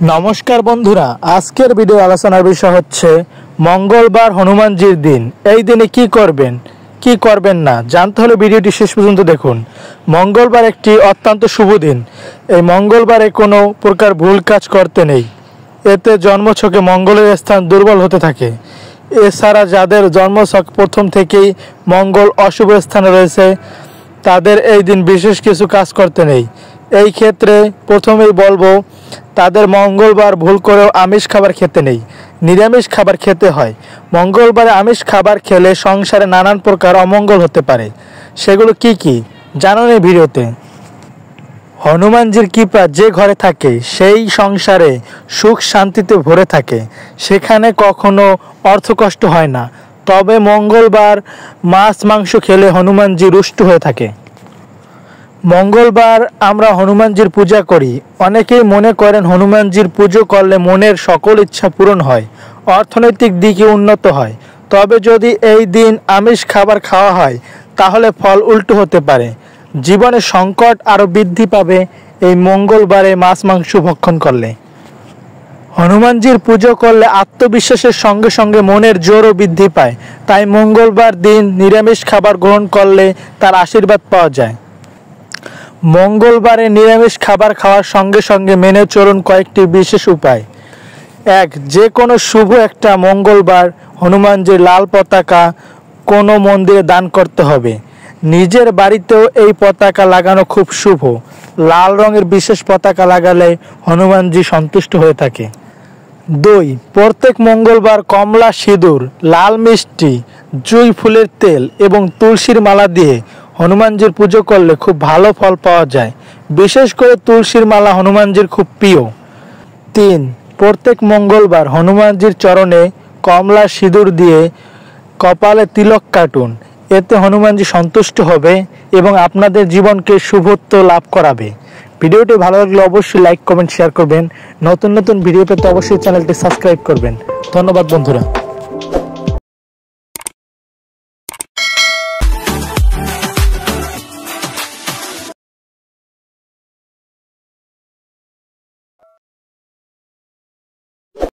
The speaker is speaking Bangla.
নমস্কার বন্ধুরা, আজকের ভিডিও আলোচনার বিষয় হচ্ছে মঙ্গলবার হনুমানজির দিন। এই দিনে কি করবেন কি করবেন না জানতে হলে ভিডিওটি শেষ পর্যন্ত দেখুন। মঙ্গলবার একটি অত্যন্ত শুভ দিন। এই মঙ্গলবারে কোনো প্রকার ভুল কাজ করতে নেই। এতে জন্মছকে মঙ্গলের স্থান দুর্বল হতে থাকে। এছাড়া যাদের জন্মছক প্রথম থেকেই মঙ্গল অশুভ স্থানে রয়েছে তাদের এই দিন বিশেষ কিছু কাজ করতে নেই। এই ক্ষেত্রে প্রথমেই বলবো, তাদের মঙ্গলবার ভুল করেও আমিষ খাবার খেতে নেই, নিরামিষ খাবার খেতে হয়। মঙ্গলবারে আমিষ খাবার খেলে সংসারে নানান প্রকার অমঙ্গল হতে পারে। সেগুলো কি কি জানুন এই ভিডিওতে। হনুমানজির কৃপা যে ঘরে থাকে সেই সংসারে সুখ শান্তিতে ভরে থাকে, সেখানে কখনো অর্থকষ্ট হয় না। তবে মঙ্গলবার মাছ মাংস খেলে হনুমানজি রুষ্ট হয়ে থাকে। মঙ্গলবার আমরা হনুমানজির পূজা করি। অনেকেই মনে করেন হনুমানজির পুজো করলে মনের সকল ইচ্ছা পূরণ হয়, অর্থনৈতিক দিকে উন্নত হয়। তবে যদি এই দিন আমিষ খাবার খাওয়া হয় তাহলে ফল উল্টো হতে পারে। জীবনে সংকট আরও বৃদ্ধি পাবে এই মঙ্গলবারে মাছ মাংস ভক্ষণ করলে। হনুমানজির পুজো করলে আত্মবিশ্বাসের সঙ্গে সঙ্গে মনের জোরও বৃদ্ধি পায়। তাই মঙ্গলবার দিন নিরামিষ খাবার গ্রহণ করলে তার আশীর্বাদ পাওয়া যায়। মঙ্গলবারে নিরামিষ খাবার খাওয়ার সঙ্গে সঙ্গে মেনে চলুন কয়েকটি বিশেষ উপায়। এক, যে কোনো শুভ একটা মঙ্গলবার হনুমানজির লাল পতাকা কোনো মন্দিরে দান করতে হবে। নিজের বাড়িতেও এই পতাকা লাগানো খুব শুভ। লাল রঙের বিশেষ পতাকা লাগালে হনুমানজি সন্তুষ্ট হয়ে থাকে। দুই, প্রত্যেক মঙ্গলবার কমলা সিঁদুর, লাল মিষ্টি, জুঁই ফুলের তেল এবং তুলসীর মালা দিয়ে হনুমানজির পুজো করলে খুব ভালো ফল পাওয়া যায়। বিশেষ করে তুলসীর মালা হনুমানজির খুব প্রিয়। তিন, প্রত্যেক মঙ্গলবার হনুমানজির চরণে কমলা সিঁদুর দিয়ে কপালে তিলক কাটুন। এতে হনুমানজি সন্তুষ্ট হবে এবং আপনাদের জীবনকে শুভত্ব লাভ করাবে। ভিডিওটি ভালো লাগলে অবশ্যই লাইক, কমেন্ট, শেয়ার করবেন। নতুন নতুন ভিডিও পেতে অবশ্যই চ্যানেলটি সাবস্ক্রাইব করবেন। ধন্যবাদ বন্ধুরা।